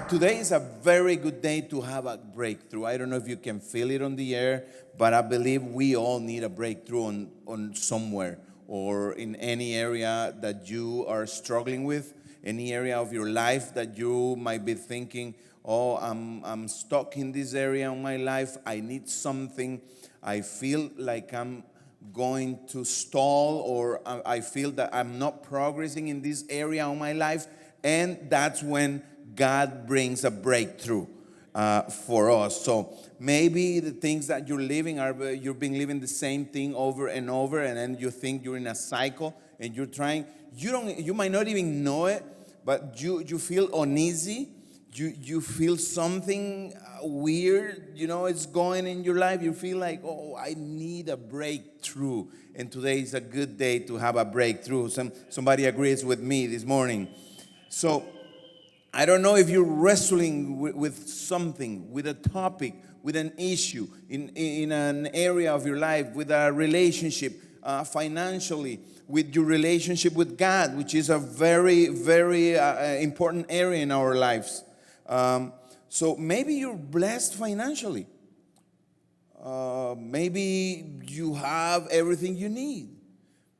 Today is a very good day to have a breakthrough. I don't know if you can feel it on the air, but I believe we all need a breakthrough on somewhere or in any area that you are struggling with, any area of your life that you might be thinking, oh, I'm stuck in this area of my life. I need something. I feel like I'm going to stall, or I feel that I'm not progressing in this area of my life. And that's when God brings a breakthrough for us. So maybe the things that you're living you've been living the same thing over and over, and then you think you're in a cycle and you're trying. You might not even know it, but you feel uneasy. You feel something weird, it's going in your life. You feel like, oh, I need a breakthrough. And today is a good day to have a breakthrough. Somebody agrees with me this morning. So I don't know if you're wrestling with something, with a topic, with an issue in an area of your life, with a relationship, financially, with your relationship with God, which is a very, very important area in our lives. So maybe you're blessed financially. Maybe you have everything you need,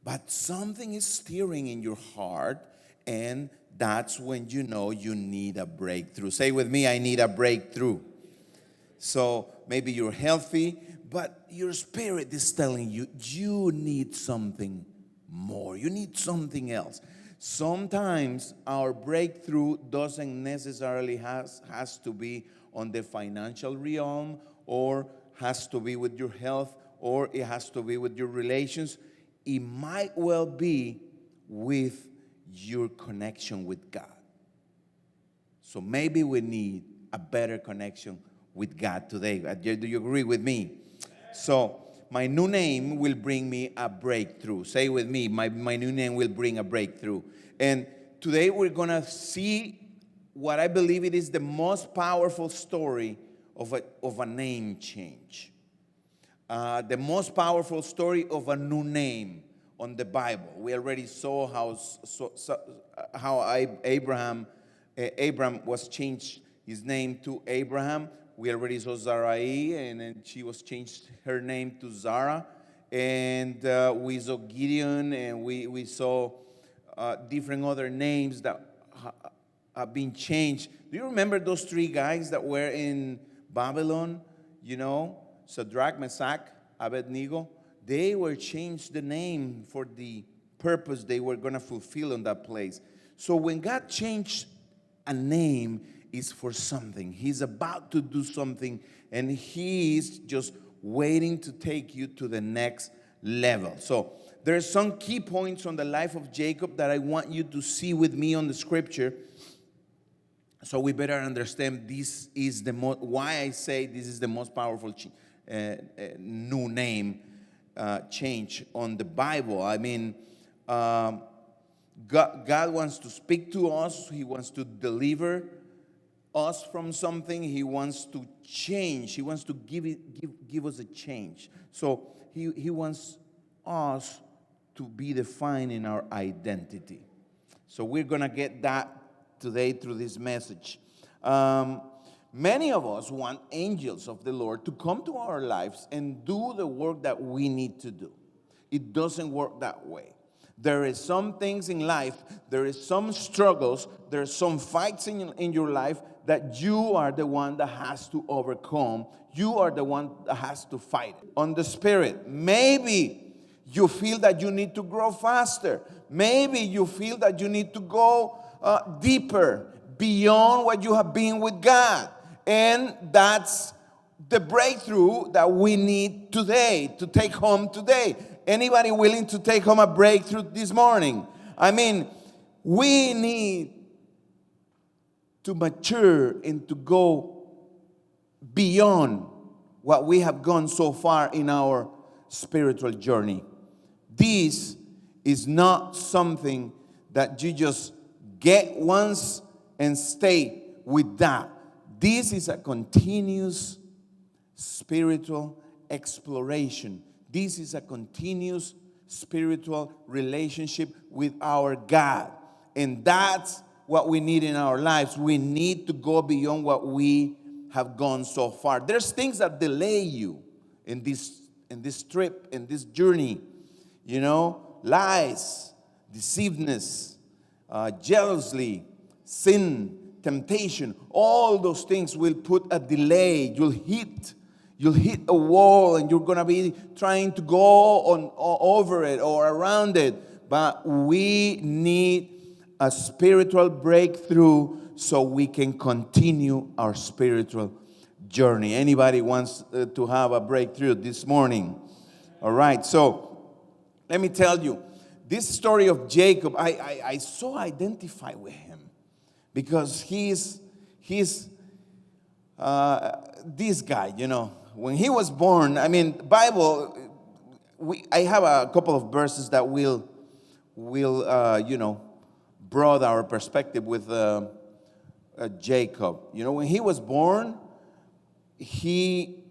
but something is stirring in your heart, and that's when you know you need a breakthrough. Say with me, I need a breakthrough. So maybe you're healthy, but your spirit is telling you, you need something more. You need something else. Sometimes our breakthrough doesn't necessarily has to be on the financial realm, or has to be with your health, or it has to be with your relations. It might well be with your connection with God. So maybe we need a better connection with God today. Do you agree with me? So my new name will bring me a breakthrough. Say with me, my new name will bring a breakthrough. And today we're going to see what I believe it is the most powerful story of a name change. The most powerful story of a new name on the Bible. We already saw how Abraham was changed his name to Abraham. We already saw Sarai, and then she was changed her name to Zara. And we saw Gideon, and we saw different other names that have been changed. Do you remember those three guys that were in Babylon? Shadrach, Meshach, Abednego. They were changed the name for the purpose they were going to fulfill in that place. So when God changed a name, it's for something. He's about to do something, and He's just waiting to take you to the next level. So there are some key points on the life of Jacob that I want you to see with me on the scripture. So we better understand this is why I say this is the most powerful new name change on the Bible. I mean, God wants to speak to us. He wants to deliver us from something. He wants to change. He wants to give us a change. So he wants us to be defined in our identity. So we're going to get that today through this message. Many of us want angels of the Lord to come to our lives and do the work that we need to do. It doesn't work that way. There is some things in life, there is some struggles, there are some fights in your life that you are the one that has to overcome. You are the one that has to fight it. On the spirit, maybe you feel that you need to grow faster. Maybe you feel that you need to go deeper, beyond what you have been with God. And that's the breakthrough that we need today, to take home today. Anybody willing to take home a breakthrough this morning? I mean, we need to mature and to go beyond what we have gone so far in our spiritual journey. This is not something that you just get once and stay with that. This is a continuous spiritual exploration. This is a continuous spiritual relationship with our God. And that's what we need in our lives. We need to go beyond what we have gone so far. There's things that delay you in this trip, in this journey. Lies, deceiveness, jealousy, sin, temptation. All those things will put a delay. You'll hit a wall, and you're going to be trying to go on over it or around it. But we need a spiritual breakthrough so we can continue our spiritual journey. Anybody wants to have a breakthrough this morning? All right, so let me tell you, this story of Jacob, I so identify with him because he's this guy, When he was born, Bible, I have a couple of verses that will broaden our perspective with Jacob. When he was born, he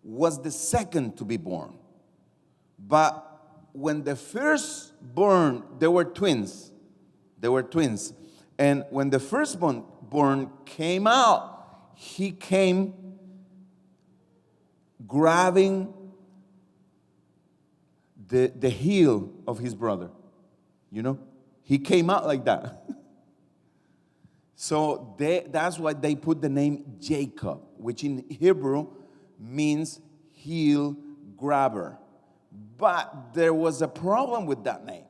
was the second to be born. But when the firstborn, they were twins. And when the firstborn came out, he came grabbing the heel of his brother. He came out like that. So that's why they put the name Jacob, which in Hebrew means heel grabber. But there was a problem with that name.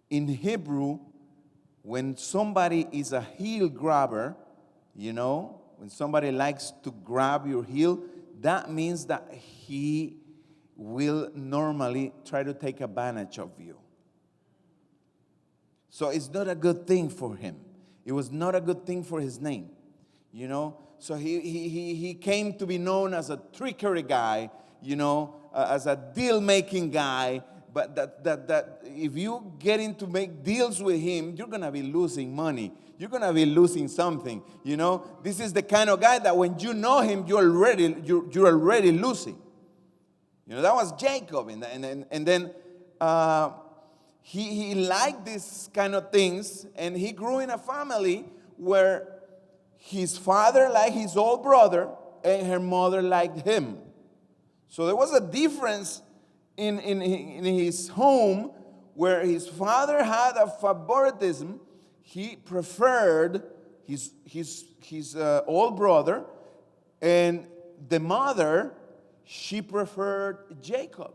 In Hebrew, when somebody is a heel grabber, when somebody likes to grab your heel, that means that he will normally try to take advantage of you. So it's not a good thing for him. It was not a good thing for his name, So he came to be known as a trickery guy, as a deal-making guy. But that if you get into make deals with him, you're gonna be losing money. You're gonna be losing something. This is the kind of guy that when you know him, you're already losing. That was Jacob, and then he liked these kind of things, and he grew in a family where his father liked his old brother, and her mother liked him. So there was a difference in his home where his father had a favoritism. He preferred his old brother, and the mother, she preferred Jacob,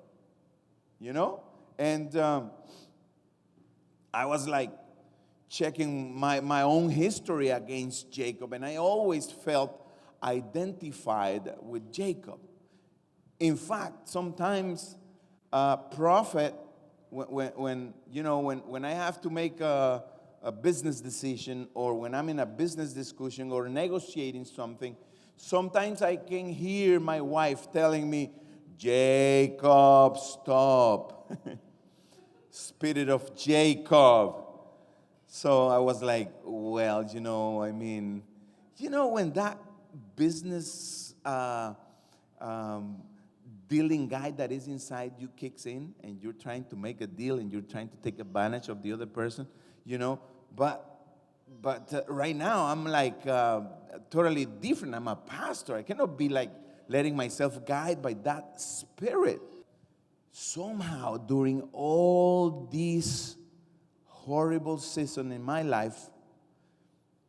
And I was like checking my own history against Jacob, and I always felt identified with Jacob. In fact, sometimes prophet, when I have to make a business decision, or when I'm in a business discussion or negotiating something, sometimes I can hear my wife telling me, Jacob, stop. Spirit of Jacob. So I was like, well, when that business dealing guy that is inside you kicks in, and you're trying to make a deal, and you're trying to take advantage of the other person, But right now I'm like totally different. I'm a pastor. I cannot be like letting myself guide by that spirit. Somehow during all these horrible season in my life,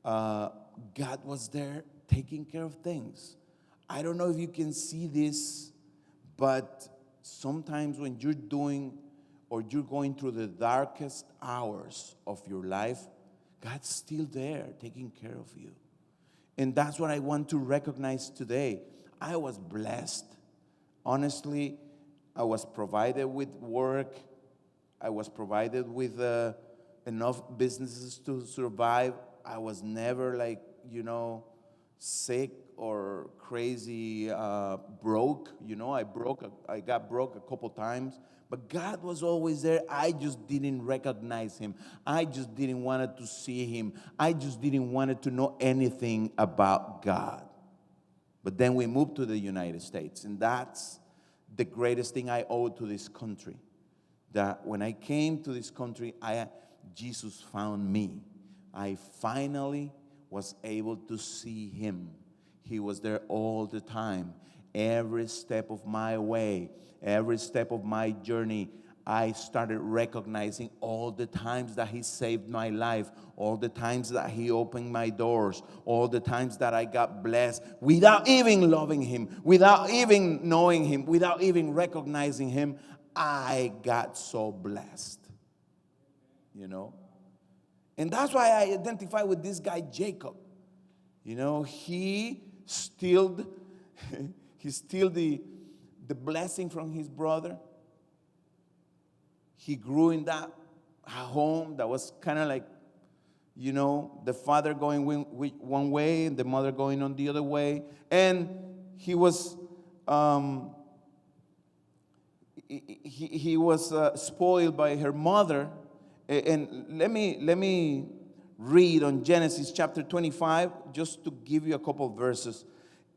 God was there taking care of things. I don't know if you can see this, but sometimes when you're doing or you're going through the darkest hours of your life, God's still there taking care of you. And that's what I want to recognize today. I was blessed. Honestly, I was provided with work. I was provided with enough businesses to survive. I was never sick or crazy broke. I got broke a couple times. But God was always there. I just didn't recognize him. I just didn't want to see him. I just didn't want to know anything about God. But then we moved to the United States, and that's the greatest thing I owe to this country. That when I came to this country, Jesus found me. I finally was able to see him. He was there all the time. Every step of my way, every step of my journey, I started recognizing all the times that he saved my life, all the times that he opened my doors, all the times that I got blessed without even loving him, without even knowing him, without even recognizing him. I got so blessed, you know. And that's why I identify with this guy, Jacob. You know, he stealed, he steal the blessing from his brother. He grew in that home that was kind of like, you know, the father going one way and the mother going on the other way. And he was he was spoiled by her mother. And let me read on Genesis chapter 25, just to give you a couple of verses.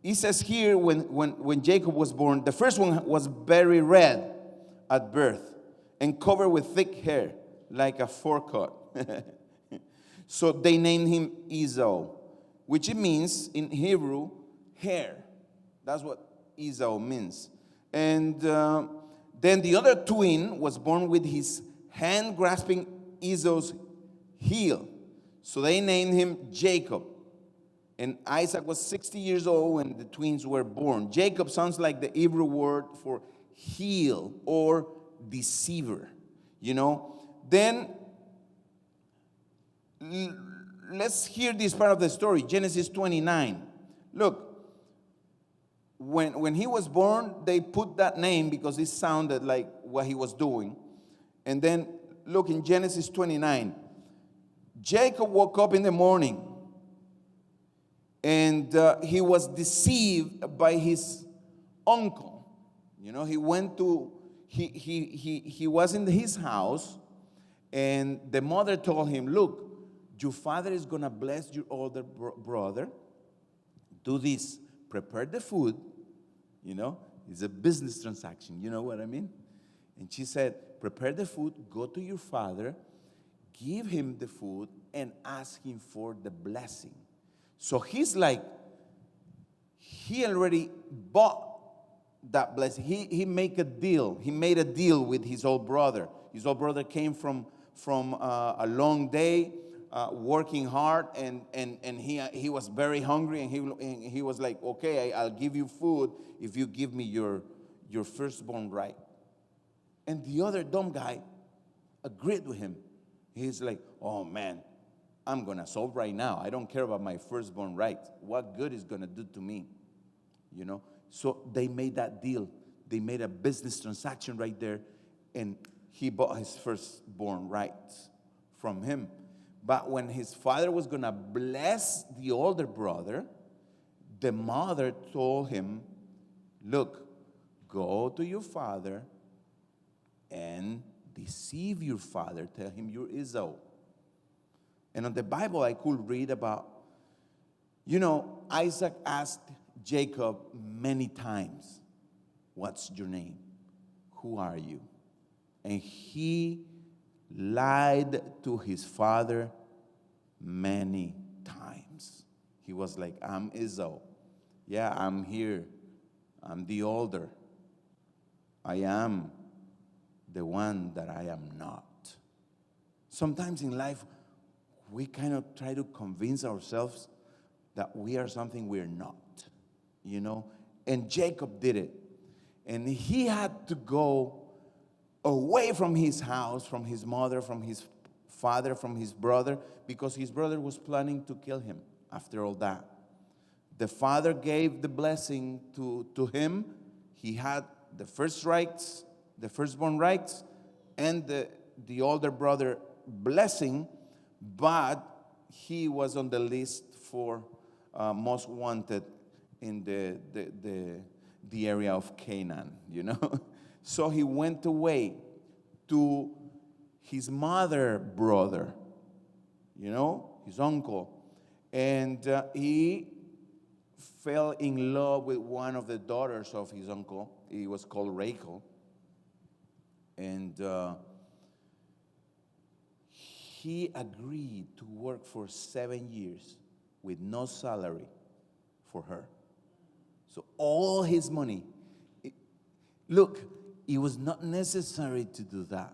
He says here, when Jacob was born, the first one was very red at birth and covered with thick hair, like a fur coat. So they named him Esau, which it means in Hebrew, hair. That's what Esau means. And then the other twin was born with his hand grasping Esau's heel. So they named him Jacob. And Isaac was 60 years old when the twins were born. Jacob sounds like the Hebrew word for heel or deceiver, you know. Then let's hear this part of the story, Genesis 29. Look, when he was born, they put that name because it sounded like what he was doing. And then look in Genesis 29. Jacob woke up in the morning and he was deceived by his uncle. You know, he was in his house, and the mother told him, look, your father is going to bless your older brother. Do this. Prepare the food. You know, it's a business transaction. You know what I mean? And she said, prepare the food, go to your father, give him the food, and ask him for the blessing. So he's like, he already bought that blessing. He made a deal. He made a deal with his old brother. His old brother came from a long day, working hard, and he was very hungry, and he was like, okay, I'll give you food if you give me your firstborn right. And the other dumb guy agreed with him. He's like, oh man, I'm going to solve right now. I don't care about my firstborn right. What good is going to do to me? You know? So they made that deal. They made a business transaction right there, and he bought his firstborn rights from him. But when his father was going to bless the older brother, the mother told him, look, go to your father and deceive your father. Tell him you're Esau. And on the Bible, I could read about, you know, Isaac asked Jacob many times, what's your name? Who are you? And he lied to his father many times. He was like, I'm Esau. Yeah, I'm here. I'm the older. I am the one that I am not. Sometimes in life, we kind of try to convince ourselves that we are something we're not, you know. And Jacob did it. And he had to go away from his house, from his mother, from his father, from his brother, because his brother was planning to kill him after all that. The father gave the blessing to him. He had the firstborn rights, and the older brother blessing, but he was on the list for most wanted in the area of Canaan, you know. So he went away to his mother brother, you know, his uncle, and he fell in love with one of the daughters of his uncle. It was called Rachel, and he agreed to work for 7 years with no salary for her. So all his money. Look, it was not necessary to do that.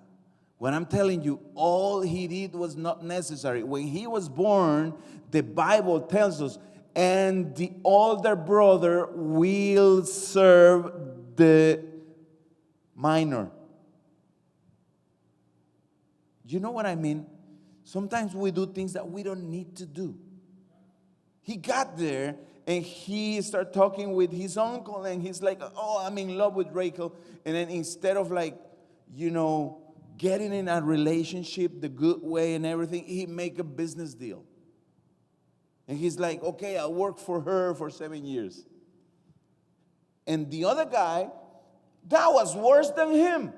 What I'm telling you, all he did was not necessary. When he was born, the Bible tells us, and the older brother will serve the minor. You know what I mean? Sometimes we do things that we don't need to do. He got there and he started talking with his uncle, and he's like, oh, I'm in love with Rachel. And then instead of getting in a relationship the good way and everything, he make a business deal. And he's like, okay, I'll work for her for 7 years. And the other guy, that was worse than him.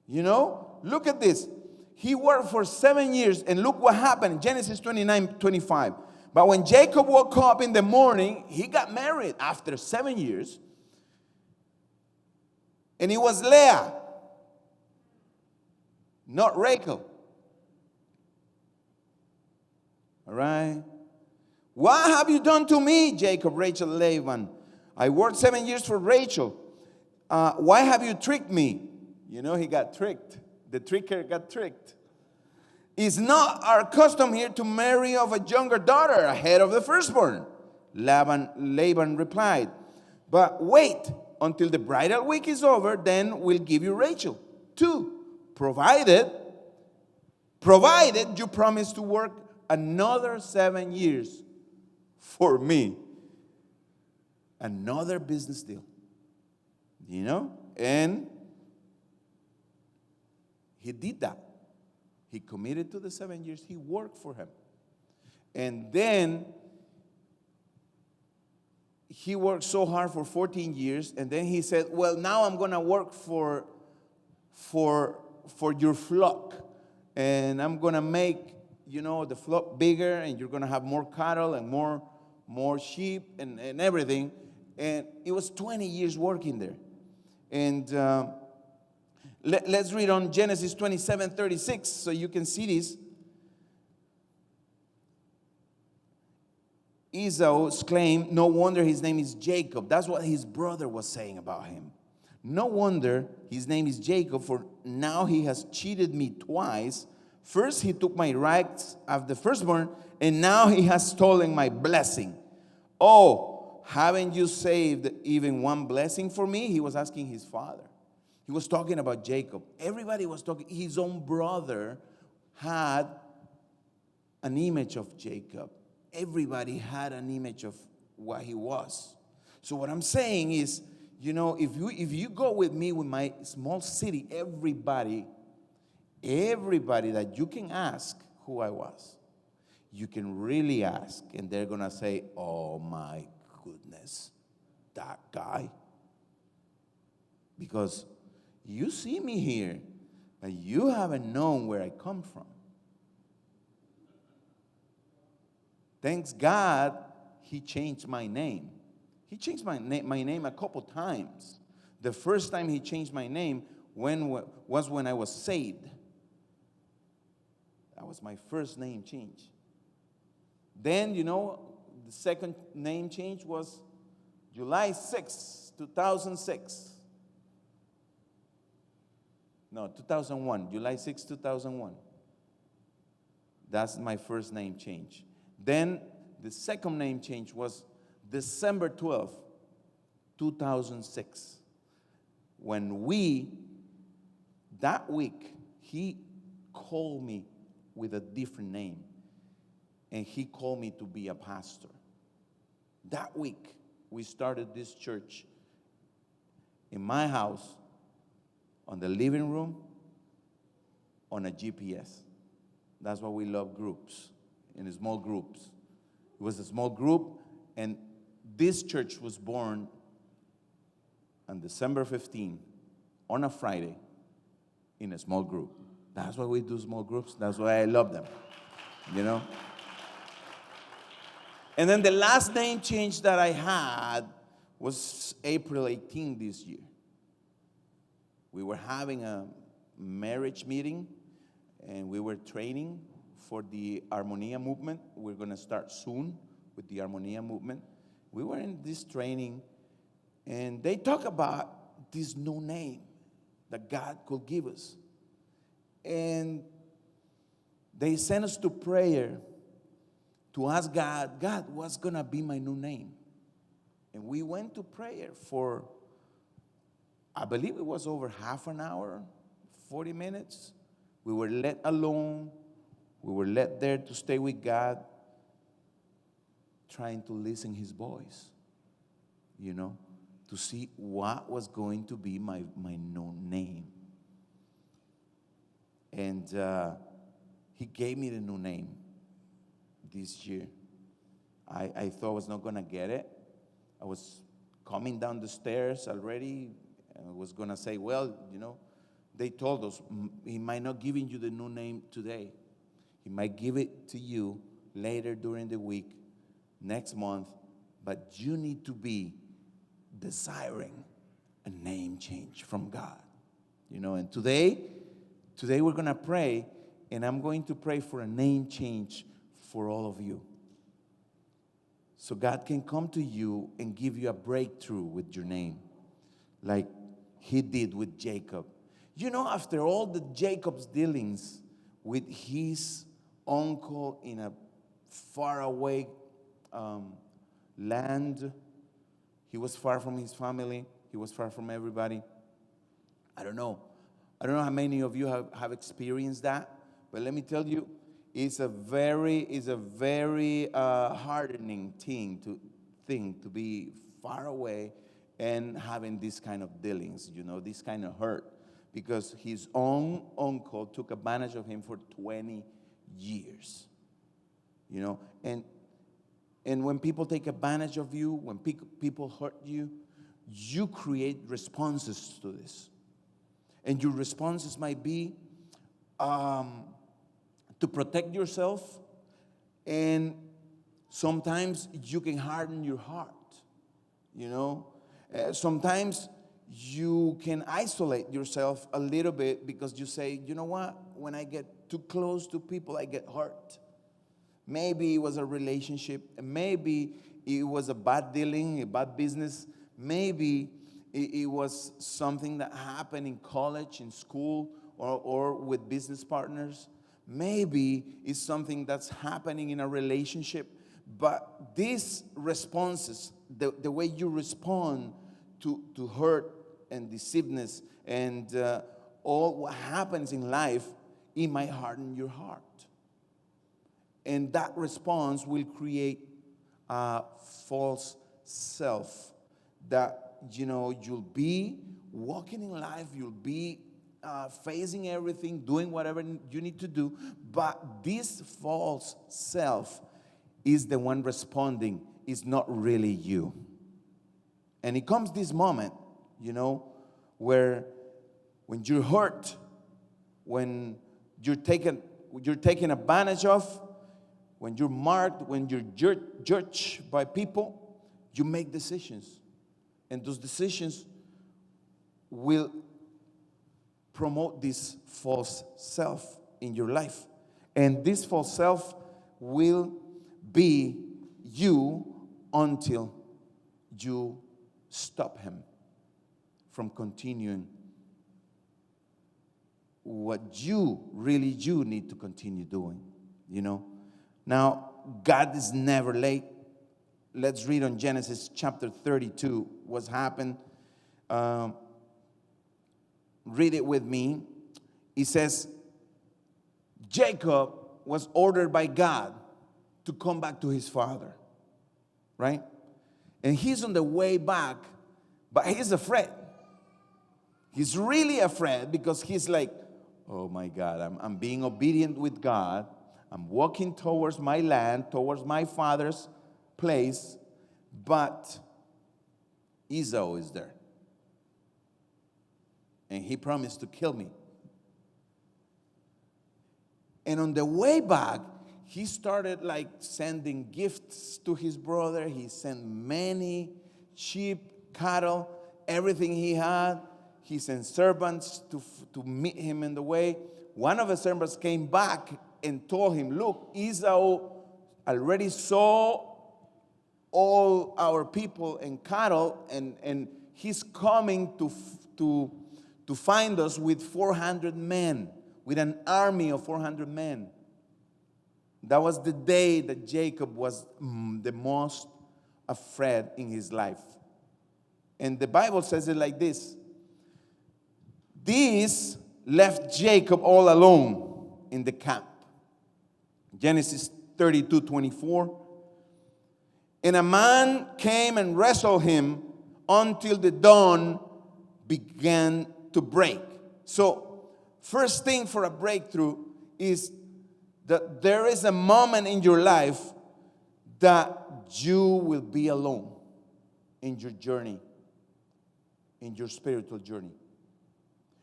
Look at this. He worked for 7 years, and look what happened. Genesis 29:25. But when Jacob woke up in the morning, he got married after 7 years. And it was Leah, not Rachel. All right? What have you done to me, Jacob, Rachel, Laban? I worked 7 years for Rachel. Why have you tricked me? He got tricked. The tricker got tricked. It's not our custom here to marry of a younger daughter ahead of the firstborn. Laban replied, but wait until the bridal week is over, then we'll give you Rachel too, provided you promise to work another 7 years for me. Another business deal. And he did that. He committed to the 7 years. He worked for him. And then he worked so hard for 14 years. And then he said, well, now I'm going to work for your flock. And I'm going to make, the flock bigger. And you're going to have more cattle and more sheep and everything. And it was 20 years working there. And let's read on Genesis 27:36 so you can see this. Esau exclaimed, no wonder his name is Jacob. That's what his brother was saying about him. No wonder his name is Jacob, for now he has cheated me twice. First he took my rights of the firstborn, and now he has stolen my blessing. Oh, haven't you saved even one blessing for me? He was asking his father. He was talking about Jacob. Everybody was talking. His own brother had an image of Jacob. Everybody had an image of what he was. So what I'm saying is, if you go with me with my small city, everybody that you can ask who I was, you can really ask, and they're going to say, oh my goodness, that guy. Because you see me here, but you haven't known where I come from. Thanks God, he changed my name. He changed my name a couple times. The first time he changed my name was when I was saved. That was my first name change. Then, the second name change was July 6, 2006. No, 2001, July 6, 2001. That's my first name change. Then the second name change was December 12, 2006. When that week, he called me with a different name. And he called me to be a pastor. That week, we started this church in my house, on the living room, on a GPS. That's why we love groups, in small groups. It was a small group, and this church was born on December 15, on a Friday, in a small group. That's why we do small groups. That's why I love them, And then the last name change that I had was April 18 this year. We were having a marriage meeting, and we were training for the Armonia movement. We're going to start soon with the Armonia movement. We were in this training, and they talk about this new name that God could give us. And they sent us to prayer to ask God, God, what's going to be my new name? And we went to prayer for, I believe it was over half an hour, 40 minutes. We were let alone. We were let there to stay with God, trying to listen his voice, to see what was going to be my new name. And he gave me the new name this year. I thought I was not going to get it. I was coming down the stairs already, and I was going to say, well, they told us he might not giving you the new name today. He might give it to you later during the week, next month, but you need to be desiring a name change from God. And today we're going to pray, and I'm going to pray for a name change for all of you. So God can come to you and give you a breakthrough with your name, like he did with Jacob. After all the Jacob's dealings with his uncle in a faraway land, he was far from his family. He was far from everybody. I don't know how many of you have experienced that, but let me tell you, it's a very hardening thing to be far away and having this kind of dealings, this kind of hurt, because his own uncle took advantage of him for 20 years, and when people take advantage of you, when people hurt you, you create responses to this, and your responses might be to protect yourself, and sometimes you can harden your heart, sometimes you can isolate yourself a little bit because you say, you know what, when I get too close to people, I get hurt. Maybe it was a relationship, maybe it was a bad dealing, a bad business, maybe it was something that happened in college, in school, or with business partners. Maybe it's something that's happening in a relationship. But these responses, the way you respond to hurt and deceiveness and all what happens in life, it might harden your heart. And that response will create a false self that, you'll be walking in life, you'll be facing everything, doing whatever you need to do, but this false self is the one responding, is not really you. And it comes this moment, where when you're hurt, when you're taken advantage of, when you're marked, when you're judged by people, you make decisions. And those decisions will promote this false self in your life. And this false self will be you until you stop him from continuing what you need to continue doing, Now, God is never late. Let's read on Genesis chapter 32 what's happened. Read it with me. It says, Jacob was ordered by God to come back to his father, right? And he's on the way back, but he's afraid. He's really afraid because he's like, oh my God, I'm being obedient with God. I'm walking towards my land, towards my father's place, but Esau is there. And he promised to kill me. And on the way back, he started like sending gifts to his brother. He sent many sheep, cattle, everything he had. He sent servants to meet him in the way. One of the servants came back and told him, look, Esau already saw all our people and cattle, and he's coming to find us with 400 men, with an army of 400 men. That was the day that Jacob was the most afraid in his life. And the Bible says it like this. This left Jacob all alone in the camp. Genesis 32:24. And a man came and wrestled him until the dawn began to break. So, first thing for a breakthrough is that there is a moment in your life that you will be alone in your journey, in your spiritual journey.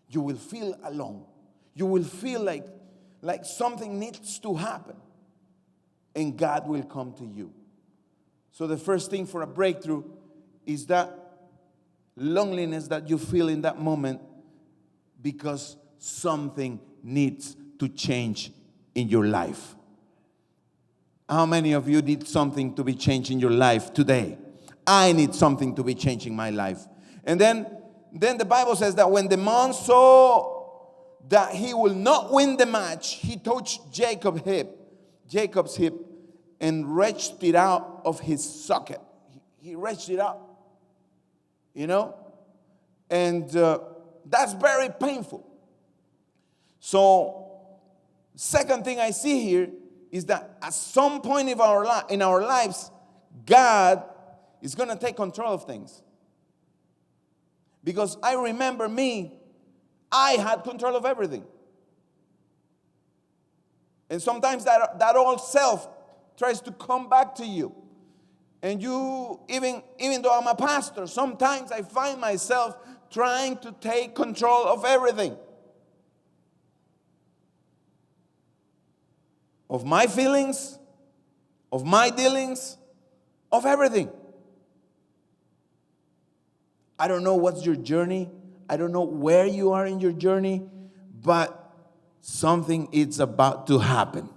You will feel alone. You will feel like something needs to happen, and God will come to you. So the first thing for a breakthrough is that loneliness that you feel in that moment, because something needs to change in your life. How many of you need something to be changed in your life today? I need something to be changed in my life. And then the Bible says that when the man saw that he will not win the match, he touched Jacob's hip, and wrenched it out of his socket. He wrenched it out, and that's very painful. So, second thing I see here is that at some point in our lives, God is going to take control of things. Because I remember I had control of everything. And sometimes that old self tries to come back to you. And you, even though I'm a pastor, sometimes I find myself trying to take control of everything. Of my feelings, of my dealings, of everything. I don't know what's your journey. I don't know where you are in your journey, but something is about to happen.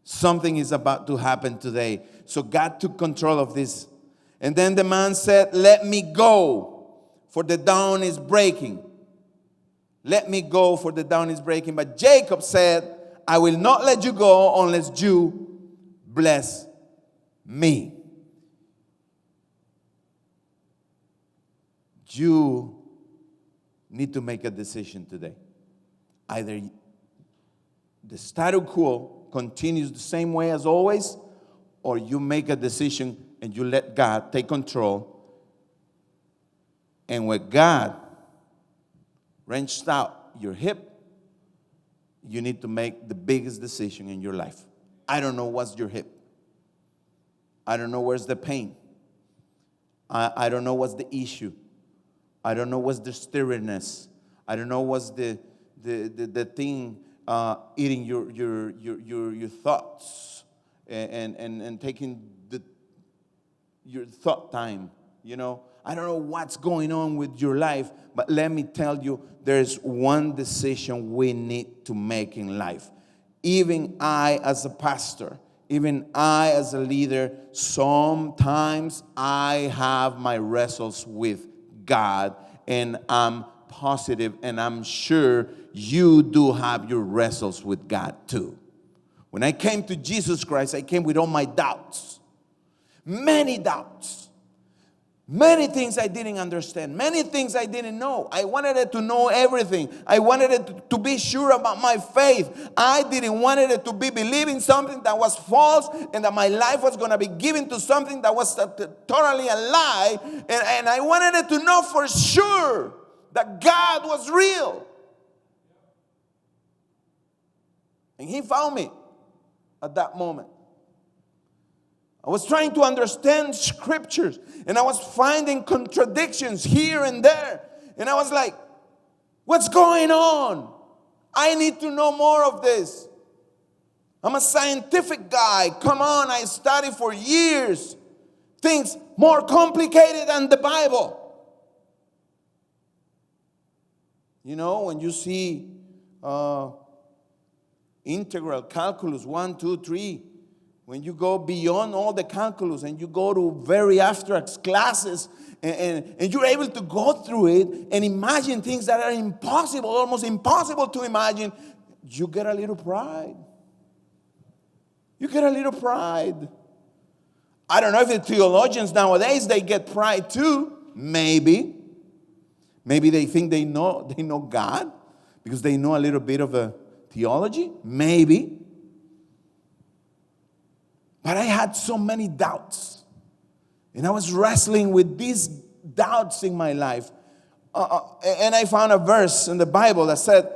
Something is about to happen today. So God took control of this. And then the man said, let me go, for the dawn is breaking. Let me go, for the dawn is breaking. But Jacob said, I will not let you go unless you bless me. You need to make a decision today. Either the status quo continues the same way as always, or you make a decision and you let God take control. And when God wrenched out your hip, you need to make the biggest decision in your life. I don't know what's your hip. I don't know where's the pain. I don't know what's the issue. I don't know what's the stiriness. I don't know what's the thing eating your thoughts and taking your thought time. I don't know what's going on with your life, but let me tell you, there's one decision we need to make in life. Even I as a pastor, even I as a leader, sometimes I have my wrestles with God, and I'm positive and I'm sure you do have your wrestles with God too. When I came to Jesus Christ, I came with all my doubts. Many doubts. Many things I didn't understand. Many things I didn't know. I wanted it to know everything. I wanted it to be sure about my faith. I didn't want it to be believing something that was false, and that my life was going to be given to something that was totally a lie. And I wanted it to know for sure that God was real. And He found me at that moment. I was trying to understand scriptures, and I was finding contradictions here and there. And I was like, what's going on? I need to know more of this. I'm a scientific guy. Come on, I studied for years. Things more complicated than the Bible. You know, when you see integral, calculus, 1, 2, 3, when you go beyond all the calculus and you go to very abstract classes and you're able to go through it and imagine things that are impossible, almost impossible to imagine, you get a little pride. You get a little pride. I don't know if the theologians nowadays, they get pride too. Maybe. Maybe they think they know God because they know a little bit of a theology. Maybe. But I had so many doubts. And I was wrestling with these doubts in my life. And I found a verse in the Bible that said,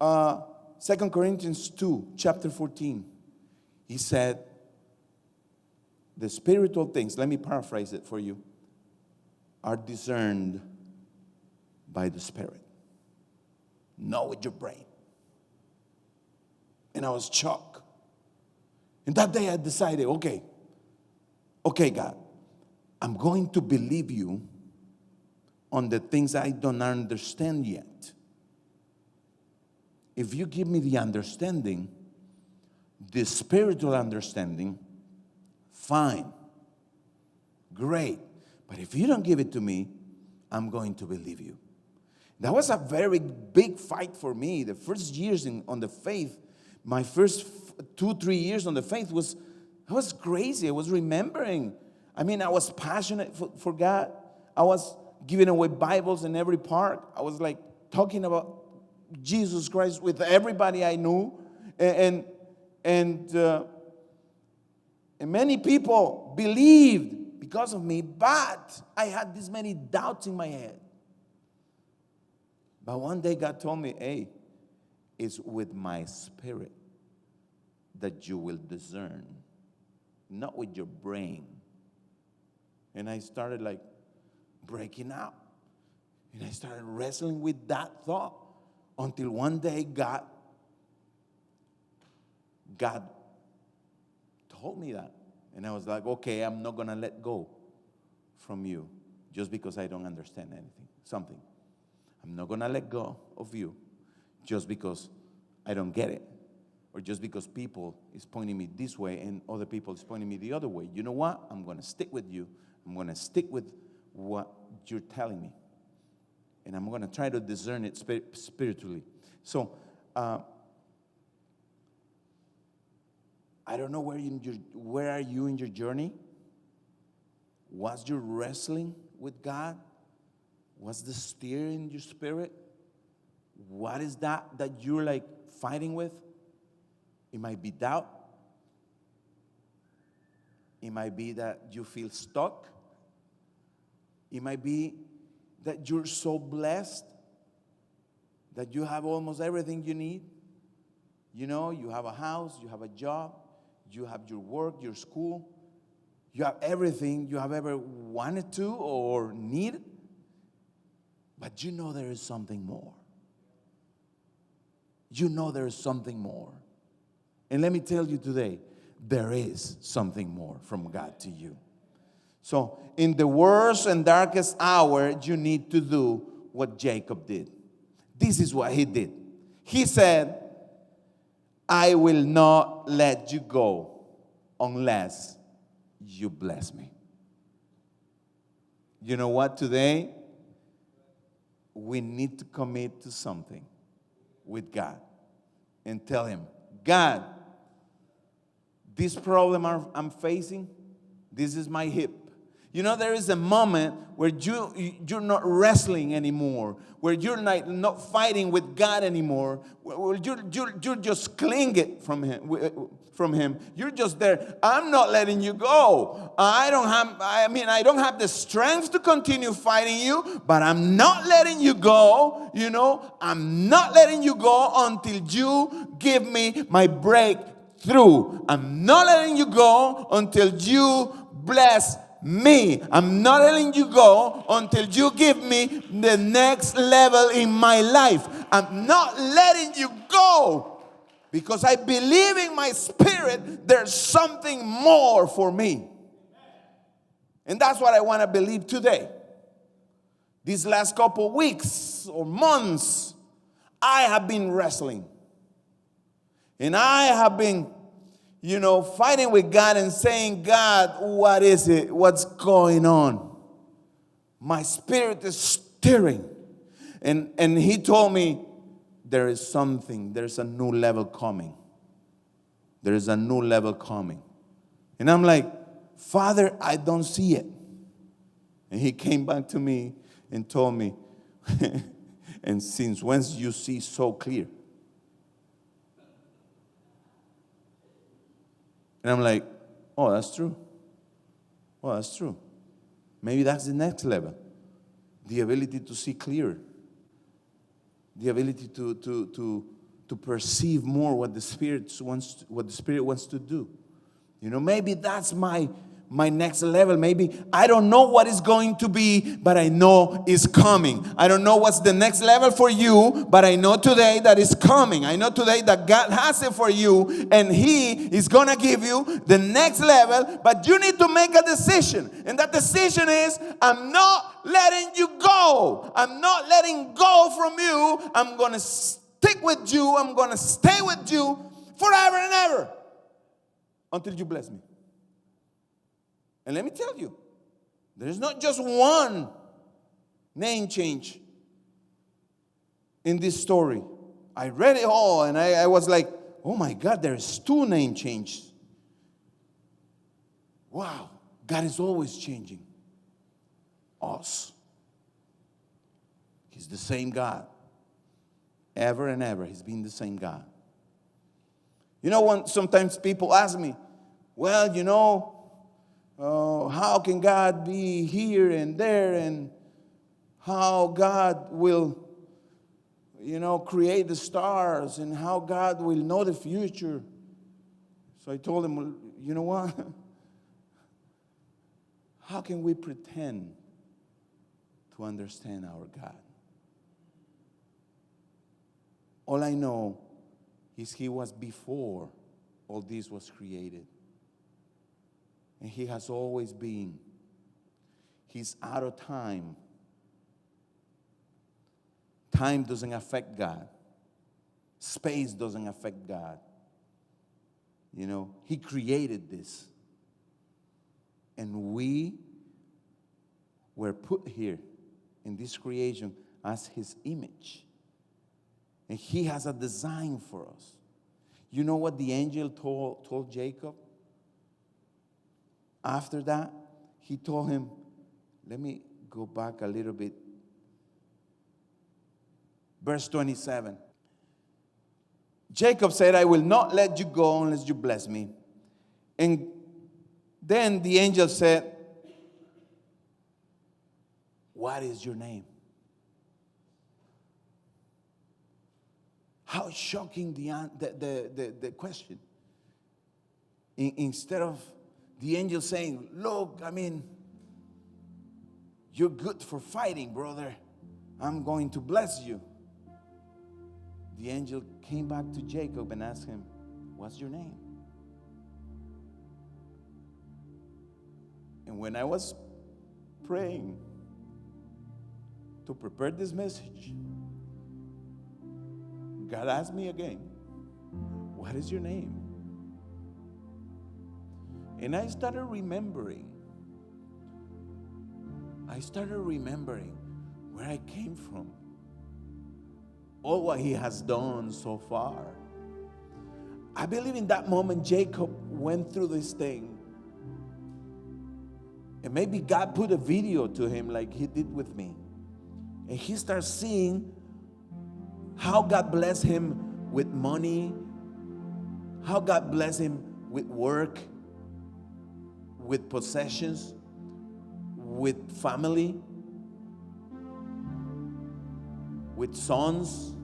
2 Corinthians 2, chapter 14. He said, the spiritual things, let me paraphrase it for you, are discerned by the Spirit. Not with your brain. And I was shocked. And that day I decided, okay, God, I'm going to believe you on the things I don't understand yet. If you give me the understanding, the spiritual understanding, fine, great. But if you don't give it to me, I'm going to believe you. That was a very big fight for me. The first years on the faith, my first 2-3 years on the faith I was crazy. I was remembering. I mean, I was passionate for God. I was giving away Bibles in every park. I was like talking about Jesus Christ with everybody I knew. And many people believed because of me, but I had this many doubts in my head. But one day God told me, hey, it's with my Spirit that you will discern, not with your brain. And I started like breaking out. And I started wrestling with that thought until one day God told me that. And I was like, okay, I'm not going to let go from you just because I don't understand something. I'm not going to let go of you just because I don't get it. Or just because people is pointing me this way and other people is pointing me the other way. You know what? I'm going to stick with you. I'm going to stick with what you're telling me. And I'm going to try to discern it spiritually. So, I don't know where are you in your journey? What's your wrestling with God? What's the steer in your spirit? What is that you're like fighting with? It might be doubt. It might be that you feel stuck. It might be that you're so blessed that you have almost everything you need. You know, you have a house, you have a job, you have your work, your school. You have everything you have ever wanted to or needed. But you know there is something more. You know there is something more. And let me tell you today, there is something more from God to you. So in the worst and darkest hour, you need to do what Jacob did. This is what he did. He said, I will not let you go unless you bless me. You know what? Today, we need to commit to something with God and tell him, God, this problem I'm facing, this is my hip. You know, there is a moment where you're not wrestling anymore, where you're not fighting with God anymore, where you're just clinging from him. You're just there. I'm not letting you go. I don't have the strength to continue fighting you, but I'm not letting you go. You know, I'm not letting you go until you give me my breakthrough. I'm not letting you go until you bless me. I'm not letting you go until you give me the next level in my life. I'm not letting you go because I believe in my spirit there's something more for me. And that's what I want to believe today. These last couple weeks or months, I have been wrestling. And I have been, fighting with God and saying, God, what is it? What's going on? My spirit is stirring. And he told me, there's a new level coming. There is a new level coming. And I'm like, Father, I don't see it. And he came back to me and told me, and since when you see so clear? And I'm like, oh, that's true. Oh, that's true. Maybe that's the next level. The ability to see clearer. The ability to perceive more what the Spirit wants to do. Maybe that's my next level. Maybe I don't know what it's going to be, but I know it's coming. I don't know what's the next level for you, but I know today that it's coming. I know today that God has it for you, and He is going to give you the next level, but you need to make a decision. And that decision is, I'm not letting you go. I'm not letting go from you. I'm going to stick with you. I'm going to stay with you forever and ever until you bless me. And let me tell you, there's not just one name change in this story. I read it all and I was like, oh my God, there's 2 name changes. Wow, God is always changing us. He's the same God. Ever and ever, He's been the same God. When sometimes people ask me, well, how can God be here and there, and how God will, create the stars, and how God will know the future. So I told him, well, you know what? How can we pretend to understand our God? All I know is He was before all this was created. And He has always been. He's out of time. Time doesn't affect God. Space doesn't affect God. He created this. And we were put here in this creation as His image. And He has a design for us. You know what the angel told Jacob? After that, he told him, let me go back a little bit. Verse 27. Jacob said, I will not let you go unless you bless me. And then the angel said, what is your name? How shocking the question. Instead of the angel saying, look, you're good for fighting, brother. I'm going to bless you. The angel came back to Jacob and asked him, what's your name? And when I was praying to prepare this message, God asked me again, what is your name? And I started remembering where I came from. All what He has done so far. I believe in that moment Jacob went through this thing. And maybe God put a video to him like He did with me. And he starts seeing how God blessed him with money, how God blessed him with work, with possessions, with family, with sons.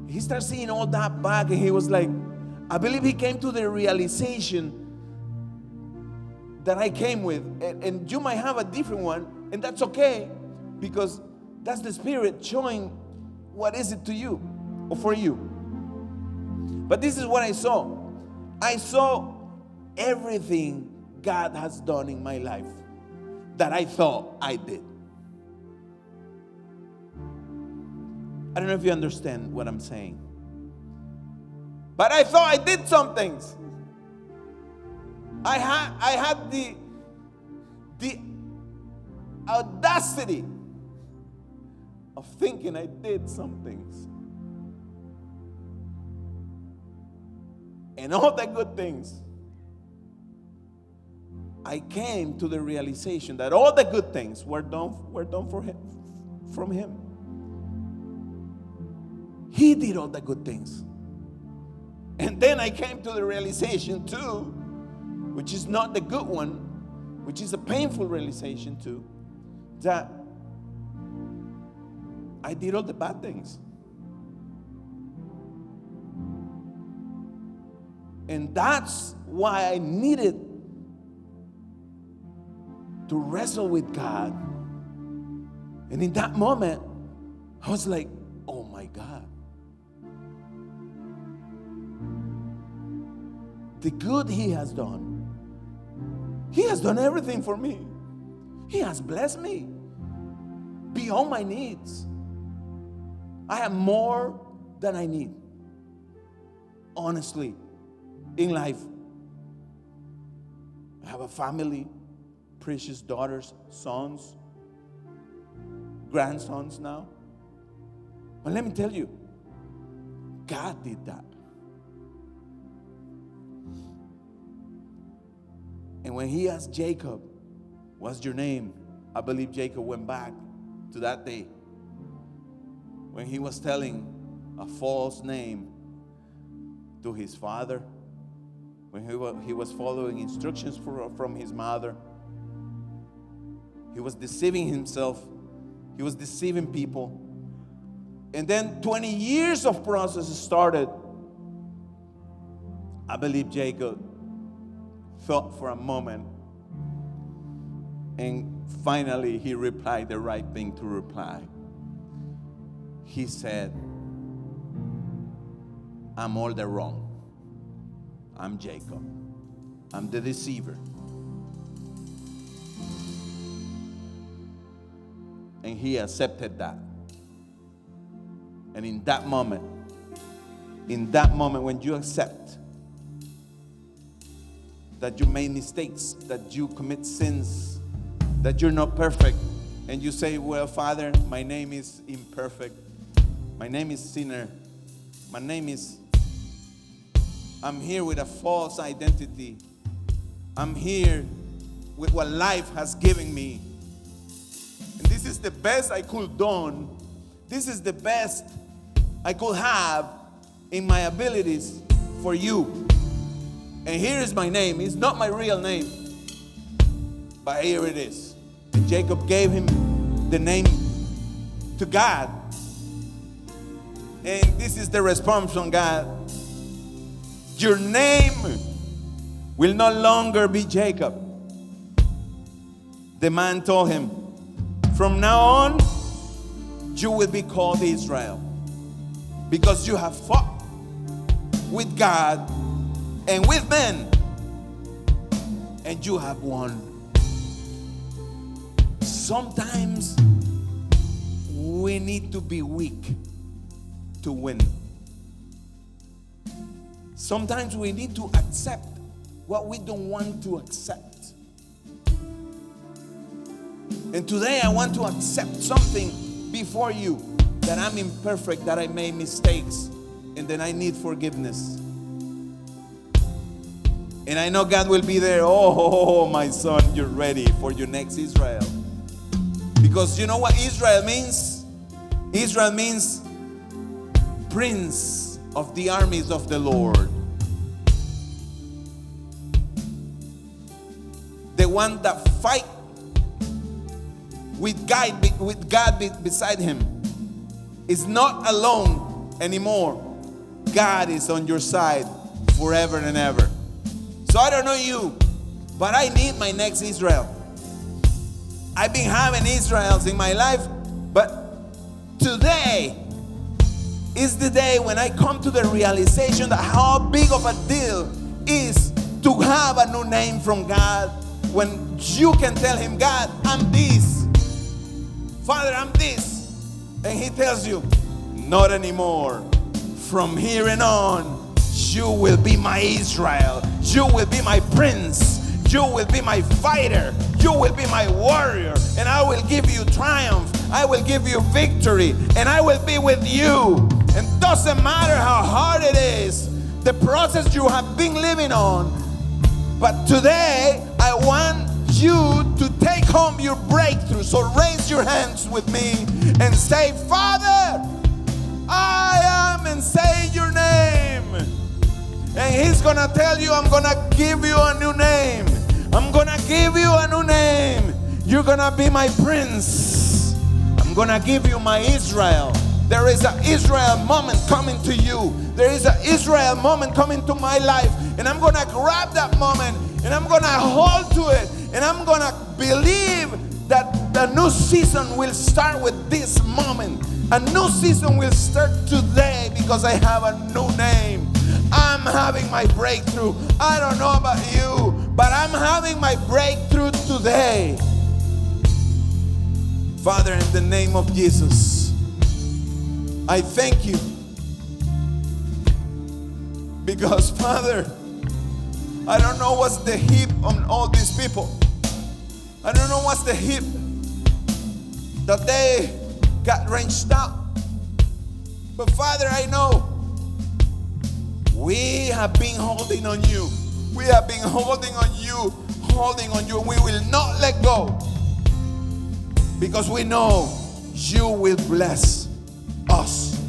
He started seeing all that back, and he was like, I believe he came to the realization that I came with. And you might have a different one, and that's okay, because that's the Spirit showing what is it to you or for you. But this is what I saw. I saw everything God has done in my life that I thought I did. I don't know if you understand what I'm saying. But I thought I did some things. I had the audacity of thinking I did some things. And all the good things. I came to the realization that all the good things were done for him, from him. He did all the good things. And then I came to the realization too, which is not the good one, which is a painful realization too, that I did all the bad things. And that's why I needed to wrestle with God. And in that moment, I was like, oh my God. The good He has done. He has done everything for me. He has blessed me beyond my needs. I have more than I need. Honestly, in life. I have a family, precious daughters, sons, grandsons now. But let me tell you, God did that. And when He asked Jacob, what's your name? I believe Jacob went back to that day when he was telling a false name to his father, when he was following instructions from his mother. He was deceiving himself. He was deceiving people. And then 20 years of process started. I believe Jacob thought for a moment, and finally he replied the right thing to reply. He said, I'm all the wrong. I'm Jacob. I'm the deceiver. And he accepted that. And in that moment when you accept that you made mistakes, that you commit sins, that you're not perfect, and you say, well, Father, my name is imperfect. My name is sinner. I'm here with a false identity. I'm here with what life has given me. And this is the best I could do. This is the best I could have in my abilities for you. And here is my name. It's not my real name, but here it is. And Jacob gave him the name to God. And this is the response from God. Your name will no longer be Jacob. The man told him, from now on, you will be called Israel, because you have fought with God and with men, and you have won. Sometimes we need to be weak to win. Sometimes we need to accept what we don't want to accept. And today I want to accept something before you, that I'm imperfect, that I made mistakes, and that I need forgiveness. And I know God will be there. Oh, my son, you're ready for your next Israel. Because you know what Israel means? Israel means Prince of the armies of the Lord. The one that fight with God beside him is not alone anymore. God is on your side forever and ever. So I don't know you, but I need my next Israel. I've been having Israels in my life, but today is the day when I come to the realization that how big of a deal is to have a new name from God. When you can tell him, God, I'm this. Father, I'm this. And he tells you, Not anymore. From here and on, you will be my Israel. You will be my prince. You will be my fighter. You will be my warrior. And I will give you triumph. I will give you victory. And I will be with you. And doesn't matter how hard it is, the process you have been living on. But today, I want you to take home your breakthrough. So raise your hands with me and say, Father, I am, and say your name. And He's gonna tell you, I'm gonna give you a new name. I'm gonna give you a new name. You're gonna be my prince. I'm gonna give you my Israel. There is an Israel moment coming to you. There is an Israel moment coming to my life. And I'm gonna grab that moment and I'm gonna hold to it. And I'm gonna believe that the new season will start with this moment. A new season will start today because I have a new name. I'm having my breakthrough. I don't know about you, but I'm having my breakthrough today. Father, in the name of Jesus, I thank you. Because, Father, I don't know what's the heap on all these people. I don't know what's the heap that they got wrenched out. But Father, I know we have been holding on you. We have been holding on you, holding on you. We will not let go. Because we know you will bless us.